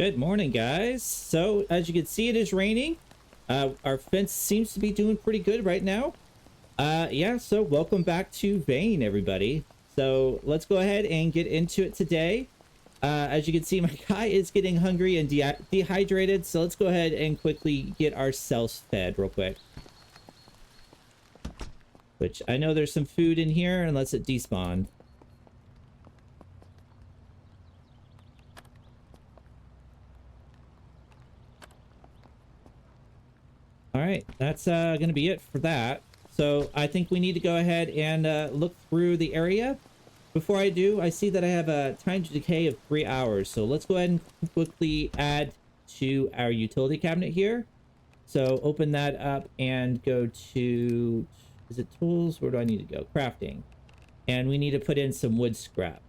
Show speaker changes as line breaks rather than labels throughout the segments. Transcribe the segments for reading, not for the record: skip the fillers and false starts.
Good morning, guys. So, as you can see, it is raining. Our fence seems to be doing pretty good right now. Yeah, so welcome back to Vane, everybody. So, let's go ahead and get into it today. As you can see, my guy is getting hungry and dehydrated. So, let's go ahead and quickly get ourselves fed real quick. Which, I know there's some food in here unless it despawned. All right, that's going to be it for that. So I think we need to go ahead and look through the area. Before I do, I see that I have a time to decay of 3 hours. So let's go ahead and quickly add to our utility cabinet here. So open that up and go to, is it tools? Where do I need to go? Crafting. And we need to put in some wood scrap.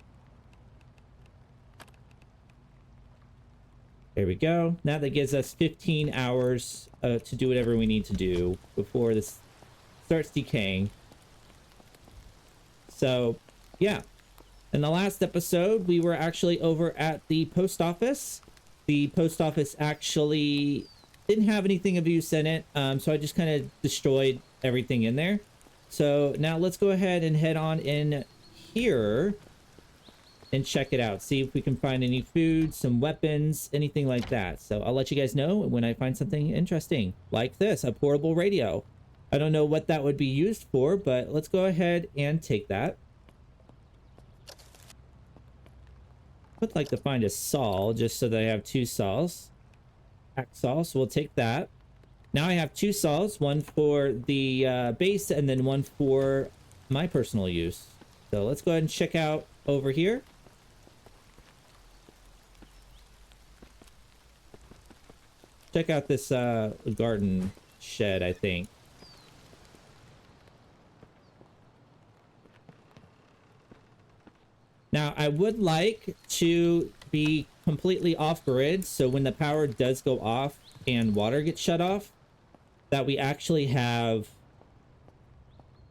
There we go. Now that gives us 15 hours to do whatever we need to do before this starts decaying. So, yeah. In the last episode, we were actually over at the post office. The post office actually didn't have anything of use in it, so I just kind of destroyed everything in there. So now let's go ahead and head on in here and check it out. See if we can find any food, some weapons, anything like that. So I'll let you guys know when I find something interesting like this, a portable radio. I don't know what that would be used for, but let's go ahead and take that. Would like to find a saw just so that I have 2 saws. Hacksaw, so we'll take that. Now I have 2 saws, one for the base and then one for my personal use. So let's go ahead and check out over here. Check out this garden shed, I think. Now, I would like to be completely off-grid, so when the power does go off and water gets shut off, that we actually have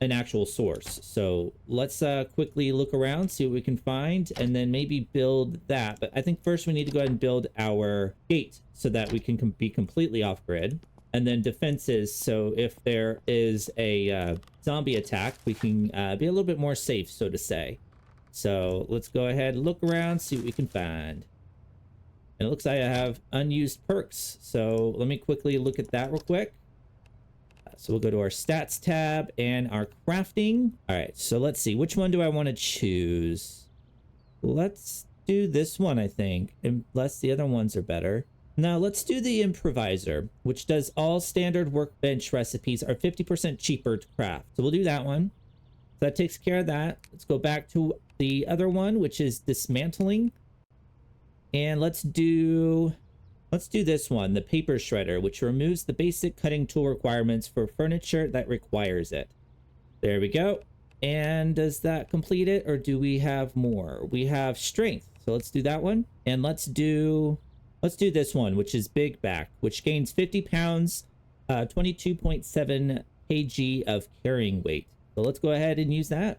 an actual source. So let's quickly look around, see what we can find, and then maybe build that. But I think first we need to go ahead and build our gate so that we can be completely off-grid. And then defenses, so if there is a zombie attack, we can be a little bit more safe, so to say. So let's go ahead and look around, see what we can find. And it looks like I have unused perks. So let me quickly look at that real quick. So we'll go to our stats tab and our crafting. All right, so let's see. Which one do I want to choose? Let's do this one, I think, unless the other ones are better. Now let's do the improviser, which does all standard workbench recipes are 50% cheaper to craft. So we'll do that one. So that takes care of that. Let's go back to the other one, which is dismantling. And let's do this one, the paper shredder, which removes the basic cutting tool requirements for furniture that requires it. There we go. And does that complete it, or do we have more? We have strength. So let's do that one. And let's do this one, which is big back, which gains 50 pounds, 22.7 kg of carrying weight. So let's go ahead and use that.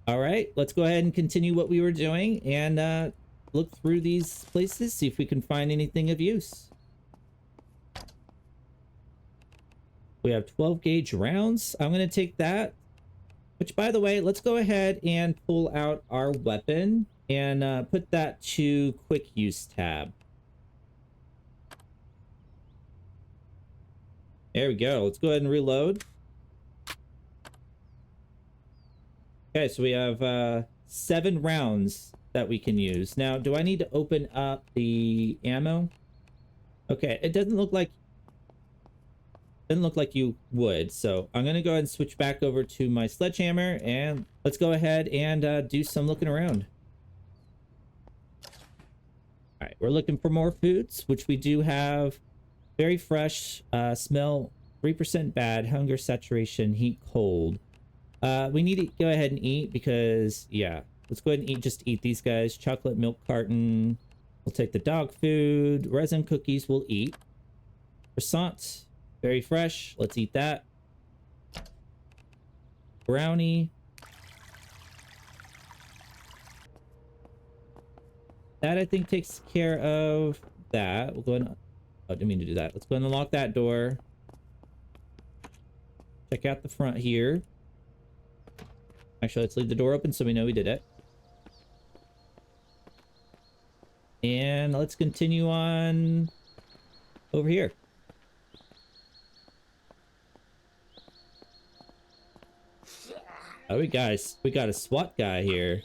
All right, let's go ahead and continue what we were doing and look through these places, see if we can find anything of use. We have 12 gauge rounds. I'm going to take that. Which, by the way, let's go ahead and pull out our weapon and put that to quick use tab. There we go. Let's go ahead and reload. Okay, so we have 7 rounds that we can use. Now, do I need to open up the ammo? Okay, it doesn't look like you would. So I'm gonna go ahead and switch back over to my sledgehammer and let's go ahead and do some looking around. All right, we're looking for more foods, which we do have. Very fresh, smell 3% bad, hunger, saturation, heat, cold. We need to go ahead and eat because, yeah, let's go ahead and just eat these guys. Chocolate milk carton. We'll take the dog food. Resin cookies we'll eat. Croissant, very fresh. Let's eat that. Brownie. that I think takes care of that. We'll go and... Oh, didn't mean to do that. Let's go and unlock that door. Check out the front here. Actually, let's leave the door open so we know we did it. And let's continue on over here. Oh, we got a SWAT guy here.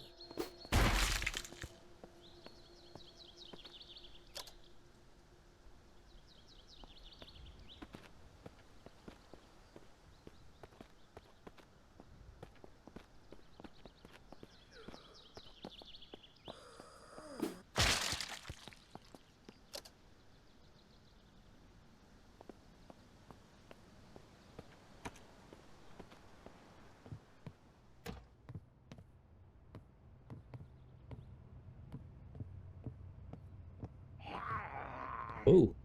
Oh.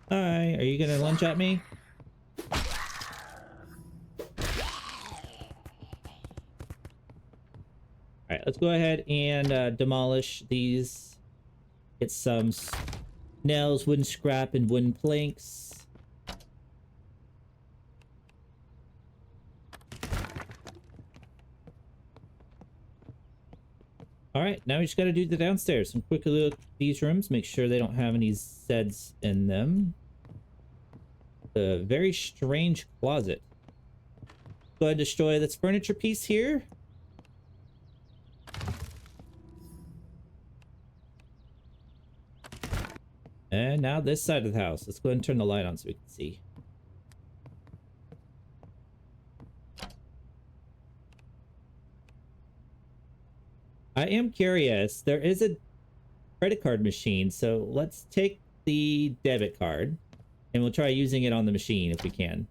Hi, are you gonna lunge at me? Alright, let's go ahead and demolish these. Get some nails, wooden scrap, and wooden planks. Alright, now we just gotta do the downstairs. Some quick look at these rooms, make sure they don't have any Zeds in them. A very strange closet. Go ahead and destroy this furniture piece here. And now this side of the house. Let's go ahead and turn the light on so we can see. I am curious. There is a credit card machine, so let's take the debit card and we'll try using it on the machine if we can.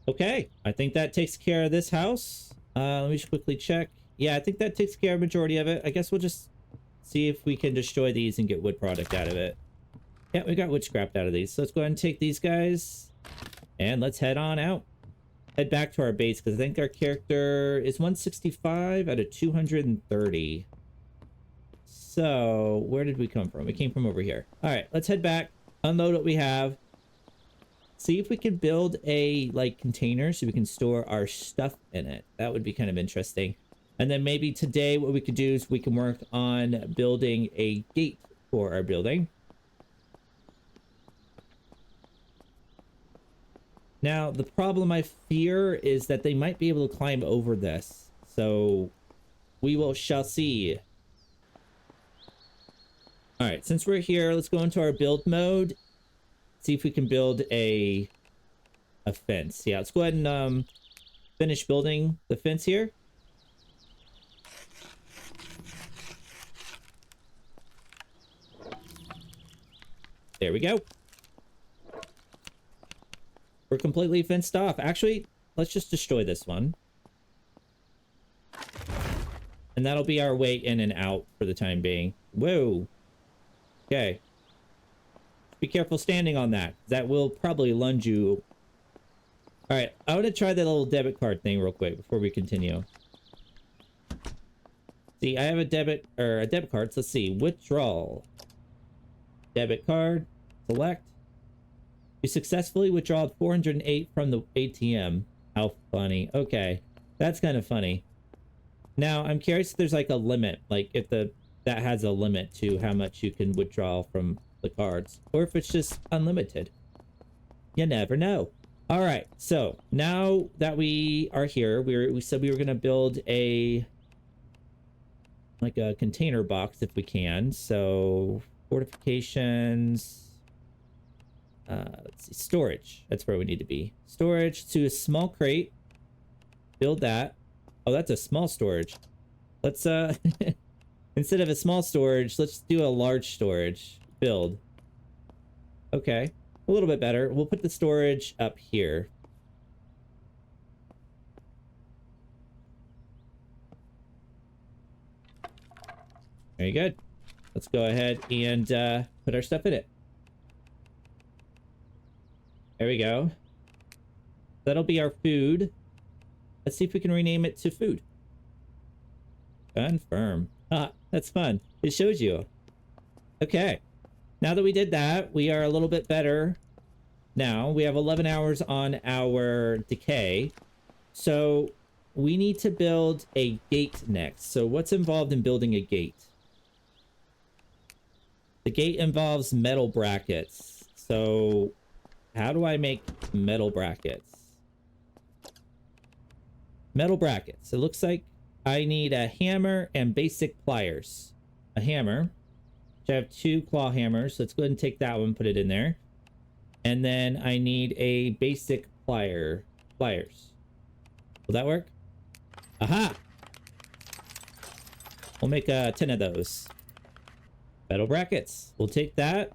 Okay, I think that takes care of this house. Let me just quickly check. Yeah, I think that takes care of the majority of it. I guess we'll just see if we can destroy these and get wood product out of it. Yeah, we got wood scrapped out of these. So let's go ahead and take these guys and let's head on out. Head back to our base because I think our character is 165 out of 230. So where did we come from? We came from over here. All right, let's head back, unload what we have, see if we can build a container so we can store our stuff in it. That would be kind of interesting. And then maybe today what we could do is we can work on building a gate for our building. Now, the problem I fear is that they might be able to climb over this. So we shall see. All right, since we're here, let's go into our build mode. See if we can build a fence. Yeah, let's go ahead and finish building the fence here. There we go. We're completely fenced off. Actually, let's just destroy this one. And that'll be our way in and out for the time being. Whoa. Okay. Be careful standing on that. That will probably lunge you. All right, I want to try that little debit card thing real quick before we continue. See, I have a debit card. So let's see. Withdrawal. Debit card. Select. You successfully withdrawed 408 from the ATM. How funny. Okay. That's kind of funny. Now, I'm curious if there's like a limit. Like if that has a limit to how much you can withdraw from the cards. Or if it's just unlimited. You never know. All right. So now that we are here, we said we were going to build a container box if we can. So fortifications. Let's see, storage. That's where we need to be. Storage to a small crate. Build that. Oh, that's a small storage. Let's instead of a small storage, let's do a large storage. Build. Okay, a little bit better. We'll put the storage up here. Very good. Let's go ahead and put our stuff in it. There we go. That'll be our food. Let's see if we can rename it to food. Confirm. Ah, that's fun. It shows you. Okay. Now that we did that, we are a little bit better. Now we have 11 hours on our decay. So we need to build a gate next. So what's involved in building a gate? The gate involves metal brackets. So how do I make metal brackets? Metal brackets. It looks like I need a hammer and basic pliers. A hammer. I have 2 claw hammers. Let's go ahead and take that one, put it in there. And then I need a basic pliers. Will that work? Aha! We'll make 10 of those. Metal brackets. We'll take that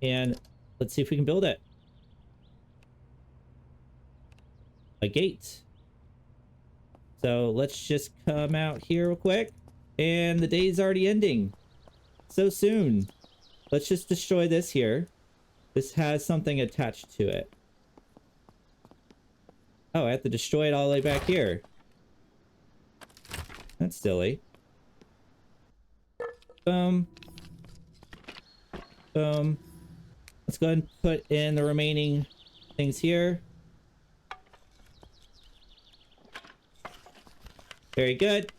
and let's see if we can build it. A gate. So let's just come out here real quick. And the day's already ending. So soon. Let's just destroy this here. This has something attached to it. Oh, I have to destroy it all the way back here. That's silly. Boom. Boom. Let's go ahead and put in the remaining things here. Very good.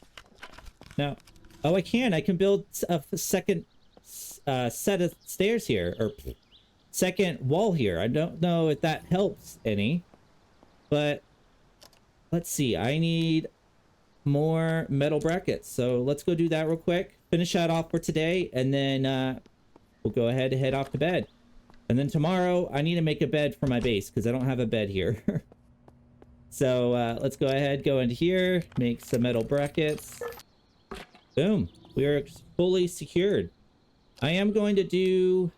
Now, oh, I can build a second set of stairs here, or second wall here. I don't know if that helps any, but let's see. I need more metal brackets, so let's go do that real quick. Finish that off for today, and then we'll go ahead and head off to bed. And then tomorrow, I need to make a bed for my base because I don't have a bed here. So let's go ahead, go into here, make some metal brackets. Boom. We are fully secured. I am going to do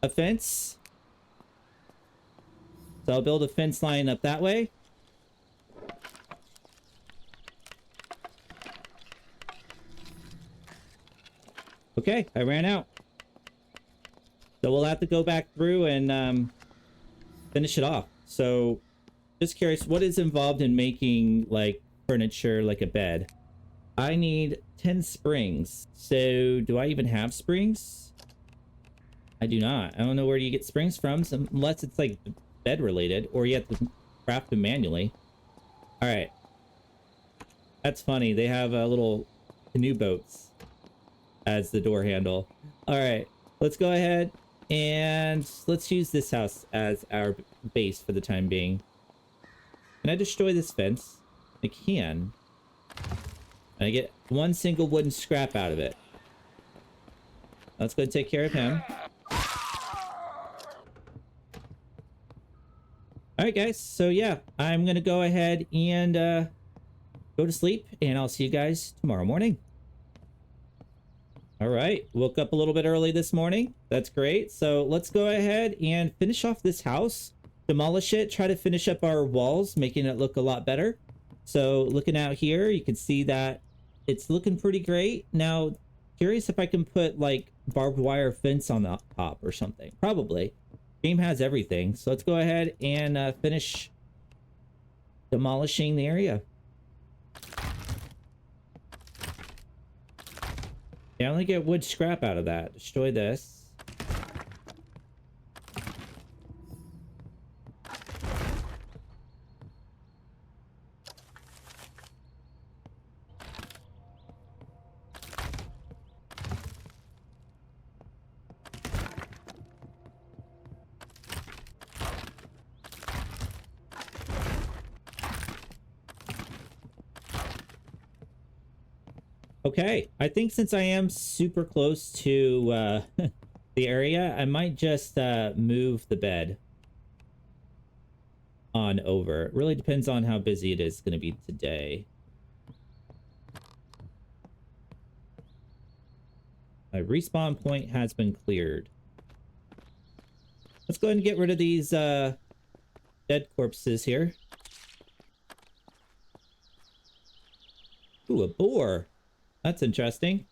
a fence. So I'll build a fence line up that way. Okay, I ran out. So we'll have to go back through and finish it off. So just curious, what is involved in making like furniture, like a bed? I need 10 springs. So do I even have springs? I do not. I don't know where you get springs from, unless it's like bed related, or you have to craft them manually. All right. That's funny. They have little canoe boats as the door handle. All right. Let's go ahead and let's use this house as our base for the time being. Can I destroy this fence? I can. And I get 1 single wooden scrap out of it. Let's go take care of him. Alright guys, so yeah, I'm gonna go ahead and go to sleep, and I'll see you guys tomorrow morning. Alright, woke up a little bit early this morning. That's great. So let's go ahead and finish off this house. Demolish it, try to finish up our walls, making it look a lot better. So looking out here, you can see that it's looking pretty great. Now, curious if I can put like barbed wire fence on the top or something. Probably. Game has everything. So let's go ahead and finish demolishing the area. Yeah, I only get wood scrap out of that. Destroy this. Okay, I think since I am super close to the area, I might just move the bed on over. It really depends on how busy it is going to be today. My respawn point has been cleared. Let's go ahead and get rid of these dead corpses here. Ooh, a boar. That's interesting.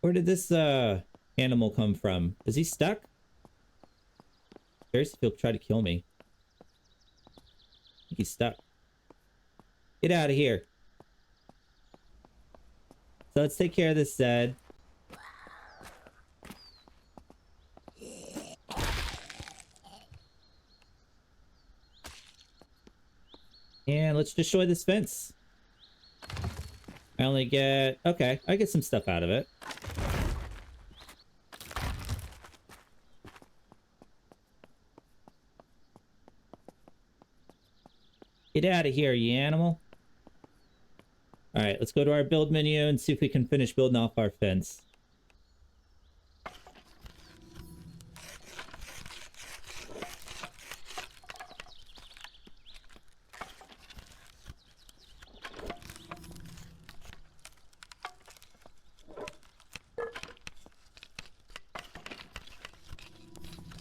Where did this animal come from? Is he stuck? Curious if he'll try to kill me. I think he's stuck. Get out of here. So let's take care of this Zed. And let's destroy this fence. I only get... Okay, I get some stuff out of it. Get out of here, you animal. Alright, let's go to our build menu and see if we can finish building off our fence.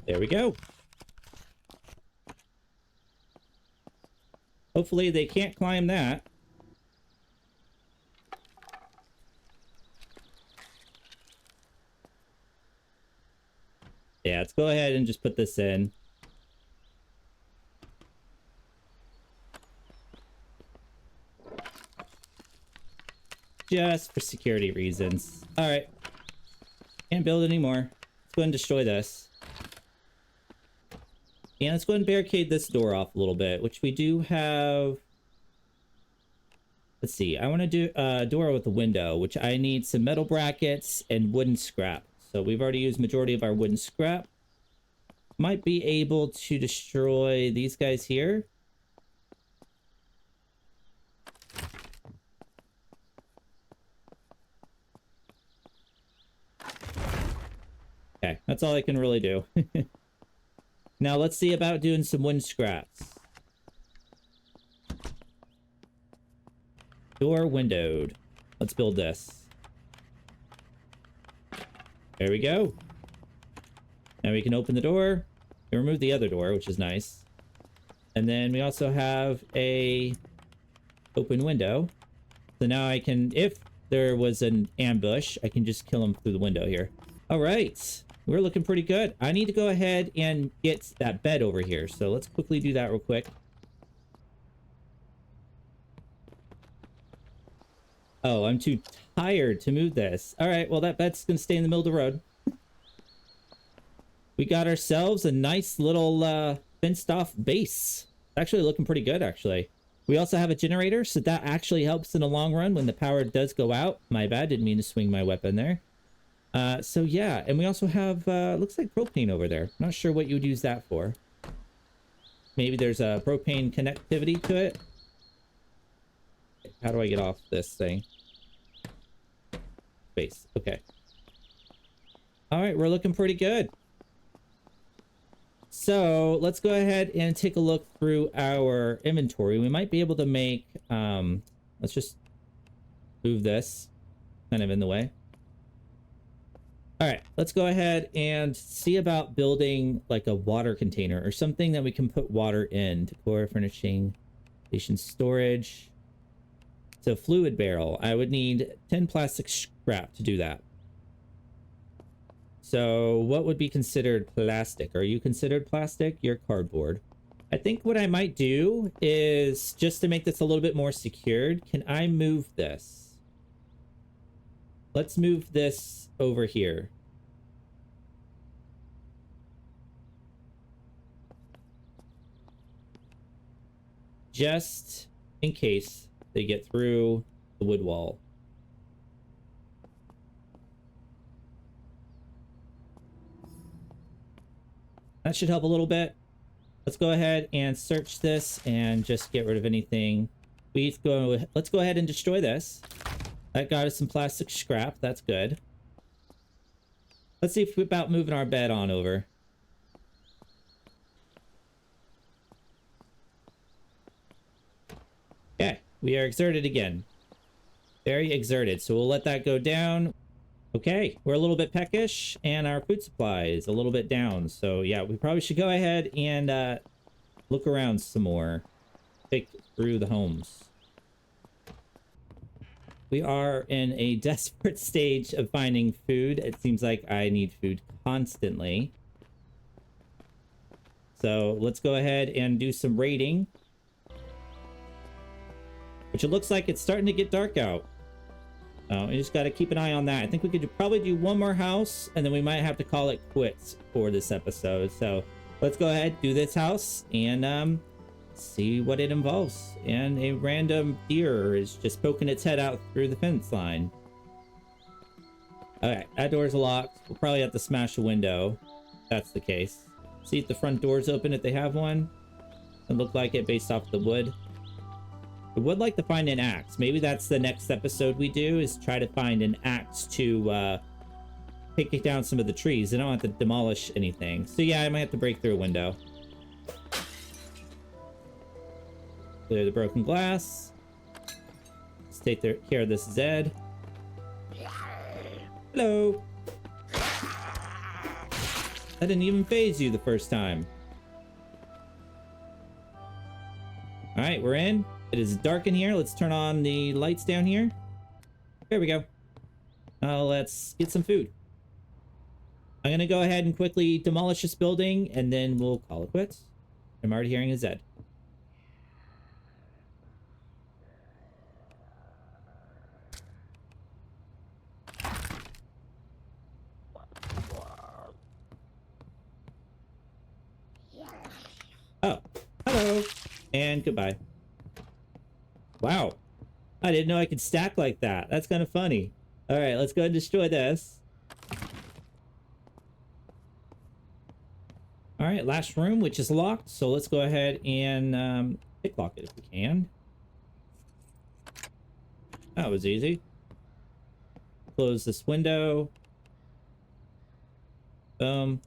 There we go. Hopefully they can't climb that. Yeah, let's go ahead and just put this in. Just for security reasons. Alright. Can't build anymore. Let's go ahead and destroy this. And let's go ahead and barricade this door off a little bit, which we do have... Let's see. I want to do a door with a window, which I need some metal brackets and wooden scrap. So we've already used majority of our wooden scrap. Might be able to destroy these guys here. Okay, that's all I can really do. Now let's see about doing some wooden scraps. Door windowed. Let's build this. There we go. Now we can open the door and remove the other door, which is nice. And then we also have a open window. So now I can, if there was an ambush, I can just kill him through the window here. All right. We're looking pretty good. I need to go ahead and get that bed over here. So let's quickly do that real quick. Oh, I'm too tired to move this. All right, well, that bed's going to stay in the middle of the road. We got ourselves a nice little fenced off base. Actually looking pretty good, actually. We also have a generator, so that actually helps in the long run when the power does go out. My bad, didn't mean to swing my weapon there. So yeah, and we also have, looks like propane over there. Not sure what you would use that for. Maybe there's a propane connectivity to it. How do I get off this thing? Space, okay. All right, we're looking pretty good. So let's go ahead and take a look through our inventory. We might be able to make, let's just move this kind of in the way. All right, let's go ahead and see about building like a water container or something that we can put water in. Decor, furnishing, station storage. So fluid barrel, I would need 10 plastic scrap to do that. So what would be considered plastic? Are you considered plastic? You're cardboard. I think what I might do is, just to make this a little bit more secured, can I move this? Let's move this over here. Just in case they get through the wood wall. That should help a little bit. Let's go ahead and search this and just get rid of anything. Let's go ahead and destroy this. That got us some plastic scrap. That's good. Let's see if we're about moving our bed on over. Okay, we are exerted again. Very exerted, so we'll let that go down. Okay, we're a little bit peckish, and our food supply is a little bit down. So yeah, we probably should go ahead and look around some more. Take through the homes. We are in a desperate stage of finding food. It seems like I need food constantly. So let's go ahead and do some raiding. Which it looks like it's starting to get dark out. We just got to keep an eye on that. I think we could probably do one more house, and then we might have to call it quits for this episode. So let's go ahead, do this house, and see what it involves. And a random deer is just poking its head out through the fence line. Okay, that door's locked. We'll probably have to smash a window. If that's the case. See if the front door's open if they have one. Doesn't look like it based off the wood. I would like to find an axe. Maybe that's the next episode we do, is try to find an axe to take down some of the trees. I don't have to demolish anything. So yeah, I might have to break through a window. Clear the broken glass. Let's take care of this Zed. Hello. That didn't even phase you the first time. All right, we're in. It is dark in here. Let's turn on the lights down here. There we go. Now let's get some food. I'm gonna go ahead and quickly demolish this building, and then we'll call it quits. I'm already hearing a Zed. Oh, hello, and goodbye. Wow, I didn't know I could stack like that. That's kind of funny. All right, let's go and destroy this. All right, last room, which is locked. So let's go ahead and picklock it if we can. That was easy. Close this window. Boom.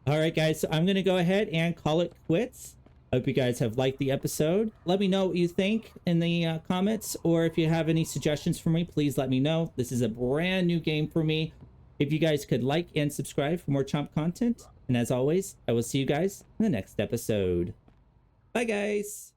All right, guys, so I'm going to go ahead and call it quits. I hope you guys have liked the episode. Let me know what you think in the comments, or if you have any suggestions for me, please let me know. This is a brand new game for me. If you guys could like and subscribe for more Chomp content. And as always, I will see you guys in the next episode. Bye, guys.